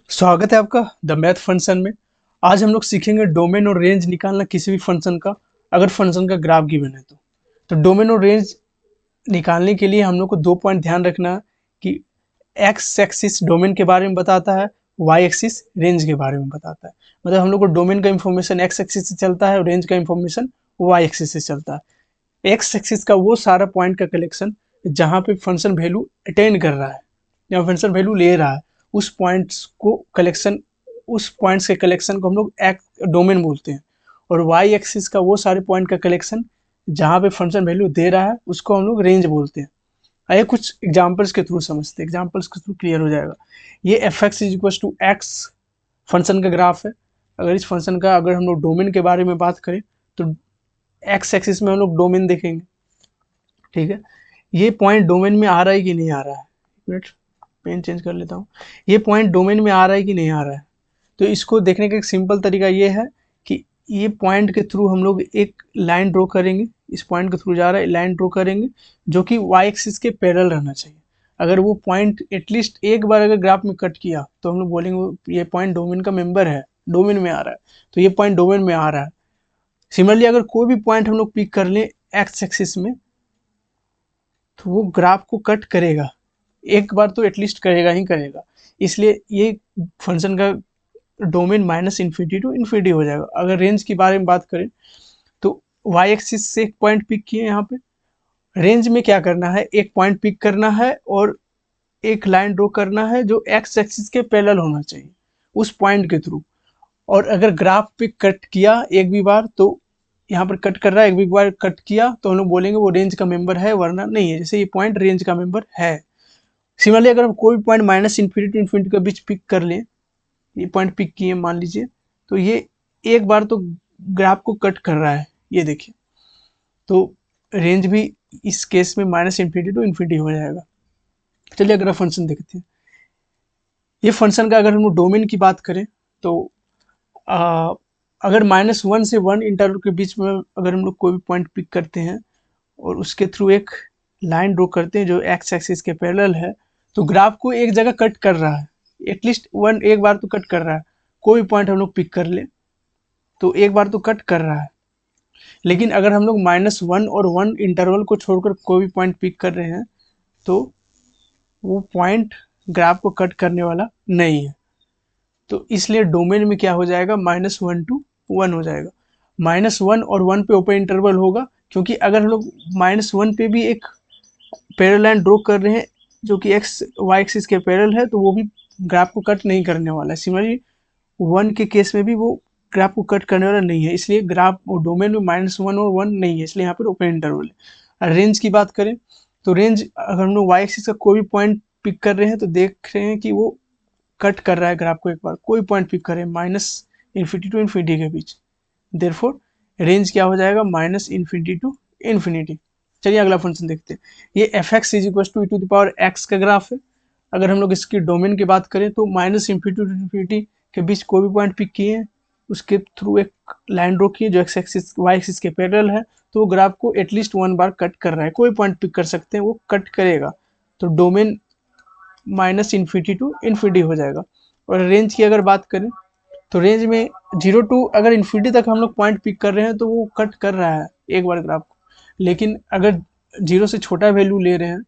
स्वागत है आपका द मैथ फंक्शन में। आज हम लोग सीखेंगे डोमेन और रेंज निकालना किसी भी फंक्शन का, अगर फंक्शन का ग्राफ गिवन है तो डोमेन और रेंज निकालने के लिए हम लोग को 2 पॉइंट ध्यान रखना है कि एक्स एक्सिस डोमेन के बारे में बताता है, वाई एक्सिस रेंज के बारे में बताता है। मतलब हम लोग को डोमेन का इंफॉर्मेशन एक्स एक्सिस से चलता है और रेंज का इंफॉर्मेशन वाई एक्सिस से चलता है। एक्स एक्सिस का वो सारा पॉइंट का कलेक्शन जहाँ पे फंक्शन वैल्यू अटेंड कर रहा है या फंक्शन वैल्यू ले रहा है, उस पॉइंट्स के कलेक्शन को हम लोग डोमेन बोलते हैं। और वाई एक्सिस का वो सारे पॉइंट का कलेक्शन जहाँ पे फंक्शन वैल्यू दे रहा है उसको हम लोग रेंज बोलते हैं। आइए कुछ एग्जांपल्स के थ्रू समझते हैं, एग्जांपल्स के थ्रू क्लियर हो जाएगा। ये F X is equal to X function का ग्राफ है। अगर इस फंक्शन का अगर हम लोग डोमेन के बारे में बात करें तो एक्स एक्सिस में हम लोग डोमेन देखेंगे, ठीक है। ये पॉइंट डोमेन में आ रहा है कि नहीं आ रहा है, एक मिनट पेन चेंज कर लेता हूँ। ये पॉइंट डोमेन में आ रहा है कि नहीं आ रहा है, तो इसको देखने का एक सिंपल तरीका ये है कि ये पॉइंट के थ्रू हम लोग एक लाइन ड्रॉ करेंगे। इस पॉइंट के थ्रू जा रहा है, लाइन ड्रॉ करेंगे जो कि वाई एक्सिस के पैरेलल रहना चाहिए। अगर वो पॉइंट एटलीस्ट एक बार अगर ग्राफ में कट किया तो हम लोग बोलेंगे ये पॉइंट डोमेन का मेंबर है, डोमेन में आ रहा है, तो ये पॉइंट डोमेन में आ रहा है। सिमिलरली अगर कोई भी पॉइंट हम लोग पिक कर लें एक्स एक्सिस में तो वो ग्राफ को कट करेगा, एक बार तो एटलीस्ट करेगा ही करेगा। इसलिए ये फंक्शन का domain minus infinity to infinity हो जाएगा। अगर रेंज के बारे में बात करें तो वाई एक्सिस से एक पॉइंट पिक किए यहाँ पे, रेंज में क्या करना है, एक पॉइंट पिक करना है और एक लाइन ड्रॉ करना है जो एक्स एक्सिस के पैरेलल होना चाहिए उस पॉइंट के थ्रू। और अगर ग्राफ पे कट किया एक भी बार तो यहाँ पर कट कर रहा है, एक भी बार कट किया तो हम लोग बोलेंगे वो रेंज का मेंबर है वरना नहीं है, जैसे ये पॉइंट रेंज का मेंबर है। सिमिलरली अगर हम कोई भी point minus infinity to infinity के बीच पिक कर लें, ये पॉइंट पिक किए मान लीजिए, तो ये एक बार तो ग्राफ को कट कर रहा है, ये देखिए, तो रेंज भी इस केस में माइनस इन्फिनिटी टू इन्फिनिटी हो जाएगा। चलिए अगला फंक्शन देखते हैं। ये फंक्शन का अगर हम डोमेन की बात करें तो अगर -1 से 1 इंटरवल के बीच में अगर हम लोग कोई भी पॉइंट पिक करते हैं और उसके थ्रू एक लाइन ड्रॉ करते हैं जो एक्स एक्सिस के पैरेलल है, तो ग्राफ को एक जगह कट कर रहा है, एटलीस्ट एक बार तो कट कर रहा है। कोई भी पॉइंट हम लोग पिक कर ले तो एक बार तो कट कर रहा है। लेकिन अगर हम लोग -1 और 1 इंटरवल को छोड़कर कोई भी पॉइंट पिक कर रहे हैं तो वो पॉइंट ग्राफ को कट करने वाला नहीं है। तो इसलिए डोमेन में क्या हो जाएगा, -1 to 1 हो जाएगा। -1 और 1 पे ओपन इंटरवल होगा, क्योंकि अगर हम लोग -1 पे भी एक पैरेलल लाइन ड्रॉ कर रहे हैं जो कि एक्स वाई एक्सिस के पैरेलल है तो वो भी ग्राफ को कट नहीं करने वाला है। सिमिलरली 1 के केस में भी वो ग्राफ को कट करने वाला नहीं है, इसलिए ग्राफ और डोमेन में -1 और 1 नहीं है, इसलिए यहाँ पर ओपन इंटरवल है। रेंज की बात करें तो रेंज अगर हम लोग वाई एक्सिस का कोई भी पॉइंट पिक कर रहे हैं तो देख रहे हैं कि वो कट कर रहा है ग्राफ को, एक बार कोई पॉइंट पिक करें माइनस इन्फिनिटी टू इन्फिनिटी के बीच, देयरफॉर रेंज क्या हो जाएगा, माइनस इन्फिनिटी टू इन्फिनिटी। चलिए अगला फंक्शन देखते हैं। ये F X is equal to e⁻x का ग्राफ है। अगर हम लोग इसकी डोमेन की बात करें तो माइनस इन्फिनिटी टू इन्फिनिटी के बीच कोई भी पॉइंट पिक किए हैं, उसके थ्रू एक लाइन ड्रॉ किए जो एक्स एक्सिस वाई एक्सिस के पैरेलल है, तो वो ग्राफ को एटलीस्ट 1 बार कट कर रहा है। कोई पॉइंट पिक कर सकते हैं, वो कट करेगा, तो domain minus infinity to infinity हो जाएगा। और रेंज की अगर बात करें तो रेंज में 0 टू अगर इन्फिनिटी तक हम लोग पॉइंट पिक कर रहे हैं तो वो कट कर रहा है एक बार ग्राफ को, लेकिन अगर 0 से छोटा वैल्यू ले रहे हैं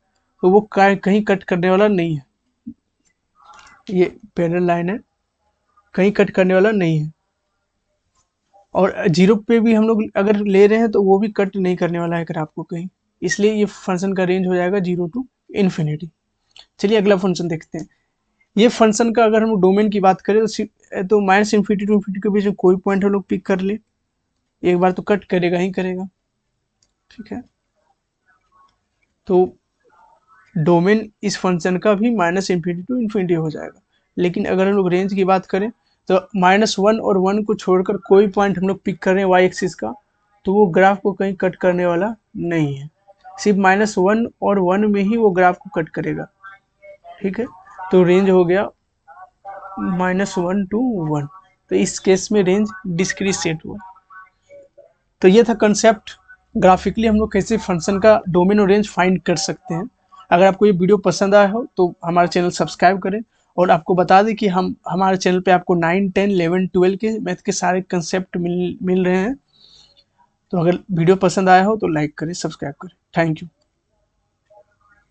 तो वो कहीं कट करने वाला नहीं है। ये पैरेलल लाइन है, कहीं कट करने वाला नहीं है। और 0 पे भी हम लोग अगर ले रहे हैं तो वो भी कट नहीं करने वाला है ग्राफ को कहीं, इसलिए ये फंक्शन का रेंज हो जाएगा 0 टू इन्फिनिटी। चलिए अगला फंक्शन देखते हैं। ये फंक्शन का अगर हम डोमेन की बात करें तो माइनस इन्फिनिटी टू इन्फिनिटी के बीच में कोई पॉइंट हम लोग पिक कर ले, एक बार तो कट करेगा ही करेगा, ठीक है। तो डोमेन इस फंक्शन का भी माइनस इन्फिनिटी टू इन्फिनिटी हो जाएगा। लेकिन अगर हम लोग रेंज की बात करें तो -1 और 1 को छोड़कर कोई पॉइंट हम लोग पिक कर रहे हैं वाई एक्सिस का, तो वो ग्राफ को कहीं कट करने वाला नहीं है। सिर्फ -1 और 1 में ही वो ग्राफ को कट करेगा, ठीक है। तो रेंज हो गया -1 to 1, तो इस केस में रेंज डिस्क्रीट सेट हुआ। तो ये था कंसेप्ट, ग्राफिकली हम लोग कैसे फंक्शन का डोमेन और रेंज फाइंड कर सकते हैं। अगर आपको ये वीडियो पसंद आया हो तो हमारा चैनल सब्सक्राइब करें और आपको बता दें कि हमारे चैनल पे आपको 9, 10, 11, 12 के मैथ के सारे कंसेप्ट मिल रहे हैं। तो अगर वीडियो पसंद आया हो तो लाइक करें, सब्सक्राइब करें। Thank you.